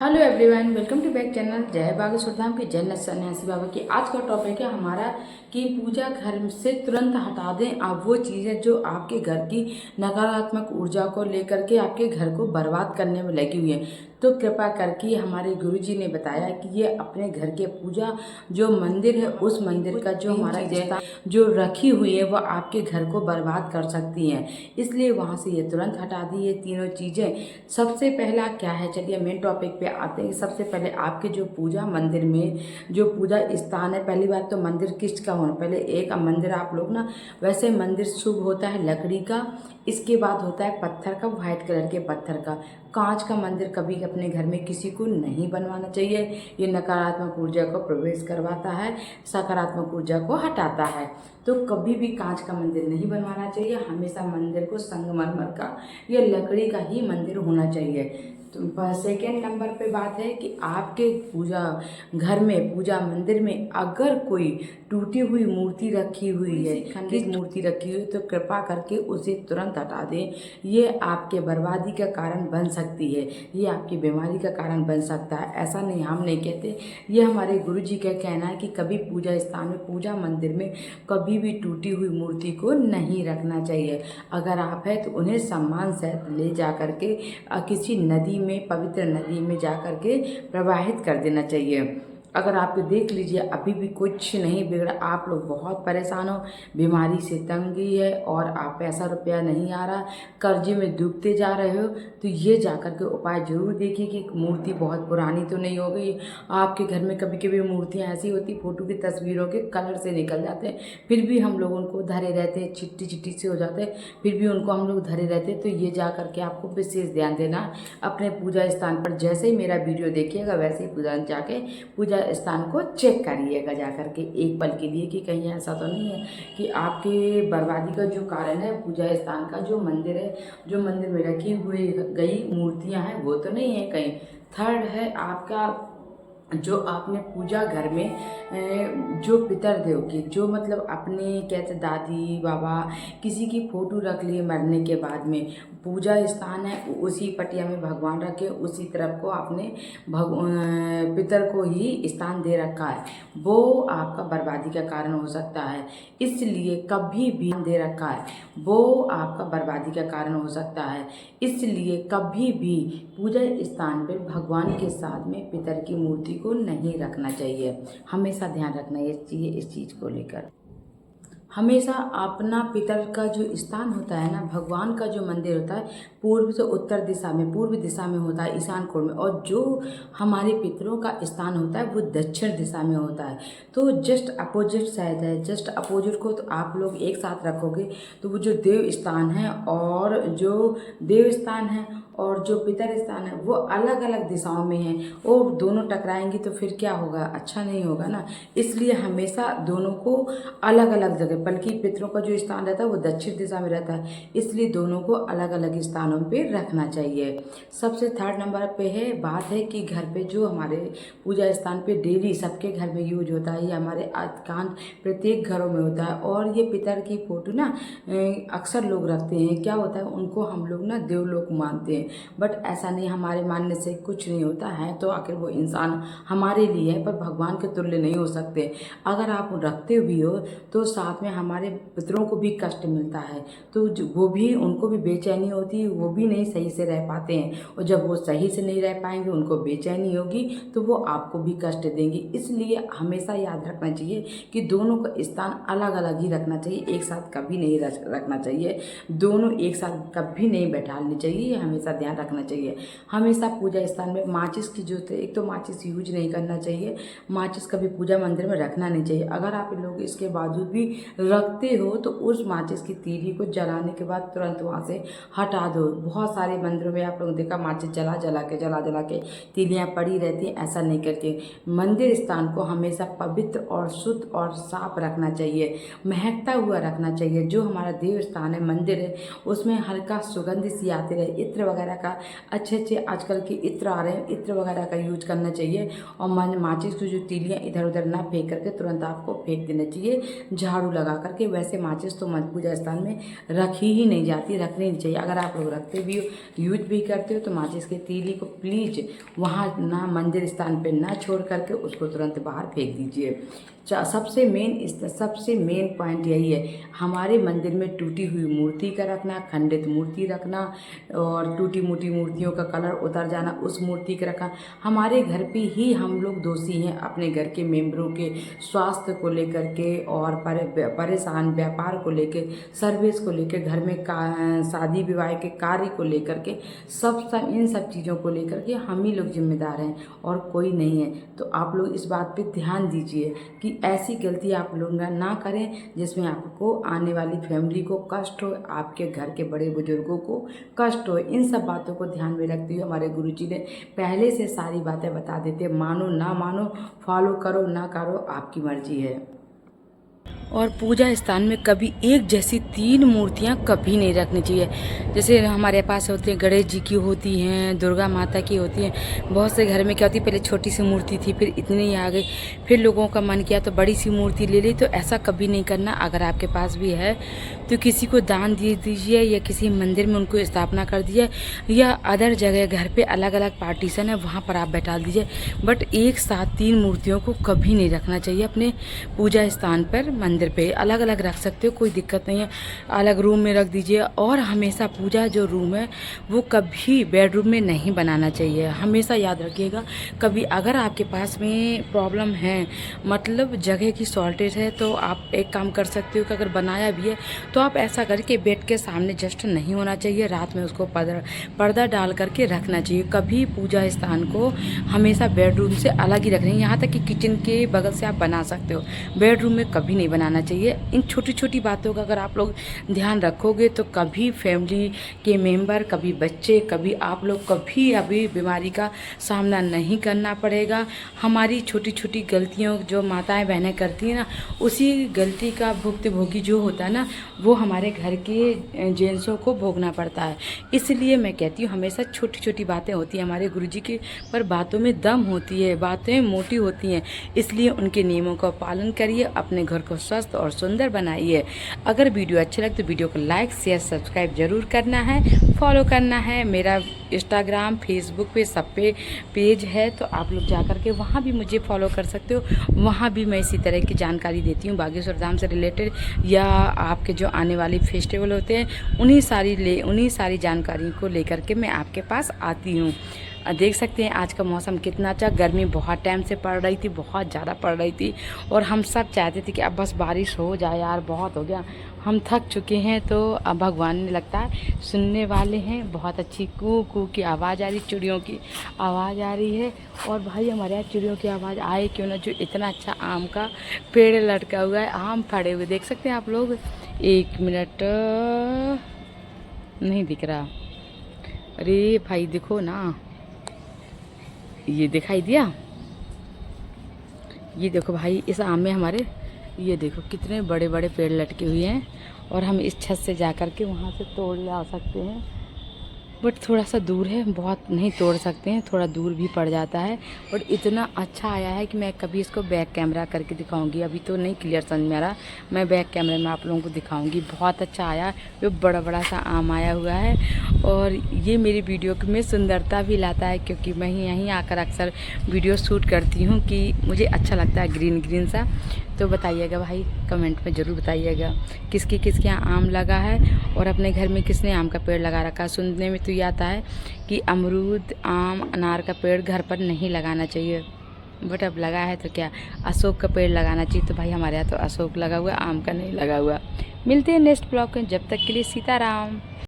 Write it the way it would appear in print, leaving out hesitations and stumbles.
Hello everyone, welcome to back channel जय बागेश्वर धाम की जय सन्यासी बाबा की। आज का टॉपिक है हमारा कि पूजा घर से तुरंत हटा दें आप वो चीज़ें जो आपके घर की नकारात्मक ऊर्जा को लेकर के आपके घर को बर्बाद करने में लगी हुई है। तो कृपा करके हमारे गुरुजी ने बताया कि ये अपने घर के पूजा जो मंदिर है उस मंदिर का जो हमारा चीज़ें जो रखी हुई है वह आपके घर को बर्बाद कर सकती हैं, इसलिए वहाँ से ये तुरंत हटा दी ये तीनों चीज़ें। सबसे पहला क्या है, चलिए मेन टॉपिक पे आते हैं। सबसे पहले आपके जो पूजा मंदिर में जो पूजा स्थान है, पहली बात तो मंदिर किसका होना, पहले एक मंदिर आप लोग ना, वैसे मंदिर शुभ होता है लकड़ी का, इसके बाद होता है पत्थर का, व्हाइट कलर के पत्थर का। कांच का मंदिर कभी अपने घर में किसी को नहीं बनवाना चाहिए, ये नकारात्मक ऊर्जा को प्रवेश करवाता है, सकारात्मक ऊर्जा को हटाता है। तो कभी भी कांच का मंदिर नहीं बनवाना चाहिए, हमेशा मंदिर को संगमरमर का या लकड़ी का ही मंदिर होना चाहिए। तो सेकेंड नंबर पे बात है कि आपके पूजा घर में पूजा मंदिर में अगर कोई टूटी हुई मूर्ति रखी हुई है, खंडित मूर्ति रखी हुई है, तो कृपा करके उसे तुरंत हटा दें। ये आपके बर्बादी का कारण बन सकती है, ये आपकी बीमारी का कारण बन सकता है। ऐसा नहीं, हम नहीं कहते, ये हमारे गुरु जी का कहना है कि कभी पूजा स्थान में पूजा मंदिर में कभी भी टूटी हुई मूर्ति को नहीं रखना चाहिए। अगर आप है तो उन्हें सम्मान से ले जा करके किसी नदी में, पवित्र नदी में जा करके प्रवाहित कर देना चाहिए। अगर आप देख लीजिए अभी भी कुछ नहीं बिगड़ा, आप लोग बहुत परेशान हो, बीमारी से तंगी है और आप पैसा रुपया नहीं आ रहा, कर्जे में डूबते जा रहे हो, तो ये जा कर के उपाय जरूर देखिए कि मूर्ति बहुत पुरानी तो नहीं हो गई। आपके घर में कभी कभी मूर्तियाँ ऐसी होती, फोटो की तस्वीरों के कलर से निकल जाते हैं, फिर भी हम लोग उनको धरे रहते हैं, चिट्टी चिट्टी से हो जाते हैं, फिर भी उनको हम लोग धरे रहते हैं। तो ये जा करके आपको विशेष ध्यान देना अपने पूजा स्थान पर। जैसे ही मेरा वीडियो देखिएगा वैसे ही पूजा जाके पूजा स्थान को चेक करिएगा जा करके एक पल के लिए, कि कहीं ऐसा तो नहीं है कि आपके बर्बादी का जो कारण है पूजा स्थान का जो मंदिर है, जो मंदिर में रखी हुई गई मूर्तियां हैं वो तो नहीं है कहीं। थर्ड है आपका जो आपने पूजा घर में जो पितर देव की, जो मतलब अपने कहते दादी बाबा किसी की फोटो रख ली मरने के बाद में, पूजा स्थान है उसी पटिया में भगवान रखे, उसी तरफ को आपने पितर को ही स्थान दे रखा है, वो आपका बर्बादी का कारण हो सकता है। इसलिए कभी भी दे रखा है वो आपका बर्बादी का कारण हो सकता है, इसलिए कभी भी पूजा स्थान पर भगवान के साथ में पितर की मूर्ति को नहीं रखना चाहिए। हमेशा ध्यान रखना चाहिए इस चीज़ को लेकर। हमेशा अपना पितर का जो स्थान होता है ना, भगवान का जो मंदिर होता है पूर्व से उत्तर दिशा में, पूर्व दिशा में होता है, ईशान कोण में, और जो हमारे पितरों का स्थान होता है वो दक्षिण दिशा में होता है। तो जस्ट अपोजिट साइड है, जस्ट अपोजिट को तो आप लोग एक साथ रखोगे तो वो जो देव स्थान है और जो देव स्थान है और जो पितर स्थान है वो अलग अलग दिशाओं में है, वो दोनों टकराएंगी तो फिर क्या होगा, अच्छा नहीं होगा ना। इसलिए हमेशा दोनों को अलग अलग जगह, बल्कि पितरों का जो स्थान रहता है वो दक्षिण दिशा में रहता है, इसलिए दोनों को अलग अलग स्थानों पे रखना चाहिए। सबसे थर्ड नंबर पे है बात है कि घर पे जो हमारे पूजा स्थान पे डेली सबके घर में यूज होता है, ये हमारे अधिकांश प्रत्येक घरों में होता है, और ये पितर की फोटो ना अक्सर लोग रखते हैं। क्या होता है, उनको हम लोग ना देवलोक मानते हैं, बट ऐसा नहीं, हमारे मानने से कुछ नहीं होता है। तो आखिर वो इंसान हमारे लिए है पर भगवान के तुल्य नहीं हो सकते। अगर आप रखते भी हो तो साथ में हमारे पितरों को भी कष्ट मिलता है, तो वो भी, उनको भी बेचैनी होती है, वो भी नहीं सही से रह पाते हैं, और जब वो सही से नहीं रह पाएंगे, उनको बेचैनी होगी, तो वो आपको भी कष्ट देंगे। इसलिए हमेशा याद रखना चाहिए कि दोनों का स्थान अलग अलग ही रखना चाहिए, एक साथ कभी नहीं रखना चाहिए, दोनों एक साथ कभी नहीं बैठानी चाहिए, हमेशा ध्यान रखना चाहिए। हमेशा पूजा स्थान में माचिस की जो, एक तो माचिस यूज नहीं करना चाहिए, माचिस कभी पूजा मंदिर में रखना नहीं चाहिए। अगर आप लोग इसके बावजूद भी रखते हो तो उस माचिस की तीली को जलाने के बाद तुरंत वहाँ से हटा दो। बहुत सारे मंदिरों में आप लोग देखा माचिस जला जला के तीलियाँ पड़ी रहती हैं, ऐसा नहीं करते। मंदिर स्थान को हमेशा पवित्र और शुद्ध और साफ रखना चाहिए, महकता हुआ रखना चाहिए। जो हमारा देव स्थान है, मंदिर है, उसमें हल्का सुगंध सी आती रहे, इत्र वगैरह वगैरह का अच्छे अच्छे आजकल के इत्र आ रहे हैं, इत्र वगैरह का यूज करना चाहिए। और माचिस की जो तीलियाँ इधर उधर ना फेंक करके तुरंत आपको फेंक देना चाहिए झाड़ू लगा करके। वैसे माचिस तो पूजा स्थान में रखी ही नहीं जाती, रखनी नहीं चाहिए। अगर आप लोग रखते भी हो, यूज भी करते हो, तो माचिस की तीली को प्लीज़ वहाँ ना मंदिर स्थान पे ना छोड़ करके उसको तुरंत बाहर फेंक दीजिए। सबसे मेन पॉइंट यही है, हमारे मंदिर में टूटी हुई मूर्ति का रखना, खंडित मूर्ति रखना और टूटी मूटी मूर्तियों का कलर उतर जाना, उस मूर्ति का रखना। हमारे घर पे ही हम लोग दोषी हैं, अपने घर के मेंबरों के स्वास्थ्य को लेकर के और परेशान व्यापार को लेकर, सर्विस को लेकर, घर में शादी विवाह के कार्य को लेकर के, सब इन सब चीज़ों को लेकर के हम ही लोग जिम्मेदार हैं और कोई नहीं है। तो आप लोग इस बात पे ध्यान दीजिए कि ऐसी गलती आप लोग ना करें जिसमें आपको आने वाली फैमिली को कष्ट हो, आपके घर के बड़े बुजुर्गों को कष्ट हो। इन सब बातों को ध्यान में रखते हुए हमारे गुरुजी ने पहले से सारी बातें बता देते, मानो ना मानो, फॉलो करो ना करो, आपकी मर्जी है। और पूजा स्थान में कभी एक जैसी 3 मूर्तियाँ कभी नहीं रखनी चाहिए। जैसे हमारे पास होती हैं, गणेश जी की होती हैं, दुर्गा माता की होती हैं। बहुत से घर में क्या होती है, पहले छोटी सी मूर्ति थी, फिर इतनी आ गई, फिर लोगों का मन किया तो बड़ी सी मूर्ति ले ली। तो ऐसा कभी नहीं करना। अगर आपके पास भी है तो किसी को दान दे दीजिए या किसी मंदिर में उनको स्थापना कर दीजिए, या अदर जगह घर पे अलग अलग पार्टीशन है वहाँ पर आप बैठा दीजिए। बट एक साथ 3 मूर्तियों को कभी नहीं रखना चाहिए अपने पूजा स्थान पर। मंदिर पे अलग अलग रख सकते हो, कोई दिक्कत नहीं है, अलग रूम में रख दीजिए। और हमेशा पूजा जो रूम है वो कभी बेडरूम में नहीं बनाना चाहिए, हमेशा याद रखिएगा। कभी अगर आपके पास में प्रॉब्लम है, मतलब जगह की शॉर्टेज है, तो आप एक काम कर सकते हो कि अगर बनाया भी है तो आप ऐसा करके बेड के सामने जस्ट नहीं होना चाहिए, रात में उसको पर्दा डाल करके रखना चाहिए। कभी पूजा स्थान को हमेशा बेडरूम से अलग ही रखना है। यहाँ तक कि किचन के बगल से आप बना सकते हो, बेडरूम में कभी नहीं बनाना चाहिए। इन छोटी छोटी बातों का अगर आप लोग ध्यान रखोगे तो कभी फैमिली के मेंबर, कभी बच्चे, कभी आप लोग कभी अभी बीमारी का सामना नहीं करना पड़ेगा। हमारी छोटी छोटी गलतियों जो माताएं बहनें करती हैं ना, उसी गलती का भुक्तभोगी जो होता है ना, वो हमारे घर के जेंट्सों को भोगना पड़ता है। इसलिए मैं कहती हूँ हमेशा छोटी छोटी बातें होती हैं हमारे गुरुजी की, पर बातों में दम होती है, बातें मोटी होती हैं। इसलिए उनके नियमों का पालन करिए, अपने घर को स्वस्थ और सुंदर बनाइए। अगर वीडियो अच्छे लगे तो वीडियो को लाइक शेयर सब्सक्राइब जरूर करना है, फॉलो करना है। मेरा इंस्टाग्राम फेसबुक पे सब पे पेज है, तो आप लोग जा कर के वहाँ भी मुझे फॉलो कर सकते हो। वहाँ भी मैं इसी तरह की जानकारी देती हूँ बागेश्वर धाम से रिलेटेड, या आपके जो आने वाले फेस्टिवल होते हैं उन्हीं सारी जानकारी को लेकर के मैं आपके पास आती हूँ। देख सकते हैं आज का मौसम कितना अच्छा, गर्मी बहुत टाइम से पड़ रही थी, बहुत ज़्यादा पड़ रही थी, और हम सब चाहते थे कि अब बस बारिश हो जाए यार, बहुत हो गया, हम थक चुके हैं। तो अब भगवान ने लगता है सुनने वाले हैं। बहुत अच्छी कू कू की आवाज़ आ रही, चिड़ियों की आवाज़ आ रही है। और भाई हमारे यहाँ चिड़ियों की आवाज़ आए क्यों ना, जो इतना अच्छा आम का पेड़ लटका हुआ है, आम फड़े हुए देख सकते हैं आप लोग। 1 मिनट नहीं दिख रहा, अरे भाई देखो ना, ये दिखाई दिया, ये देखो भाई, इस आम में हमारे ये देखो कितने बड़े बड़े पेड़ लटके हुए हैं। और हम इस छत से जा कर के वहाँ से तोड़ ला सकते हैं, बट थोड़ा सा दूर है, बहुत नहीं तोड़ सकते हैं, थोड़ा दूर भी पड़ जाता है। और इतना अच्छा आया है कि मैं कभी इसको बैक कैमरा करके दिखाऊंगी, अभी तो नहीं क्लियर समझ में आ रहा, मैं बैक कैमरे में आप लोगों को दिखाऊंगी। बहुत अच्छा आया, ये बड़ा बड़ा सा आम आया हुआ है। और ये मेरी वीडियो में सुंदरता भी लाता है, क्योंकि मैं यहीं आकर अक्सर वीडियो शूट करती हूँ कि मुझे अच्छा लगता है ग्रीन ग्रीन सा। तो बताइएगा भाई, कमेंट में ज़रूर बताइएगा किसके यहाँ आम लगा है, और अपने घर में किसने आम का पेड़ लगा रखा है। सुनने में तो ये आता है कि अमरूद, आम, अनार का पेड़ घर पर नहीं लगाना चाहिए, बट अब लगा है तो क्या, अशोक का पेड़ लगाना चाहिए। तो भाई हमारे यहाँ तो अशोक लगा हुआ, आम का नहीं लगा हुआ। मिलते हैं नेक्स्ट ब्लॉग में, जब तक के लिए सीताराम।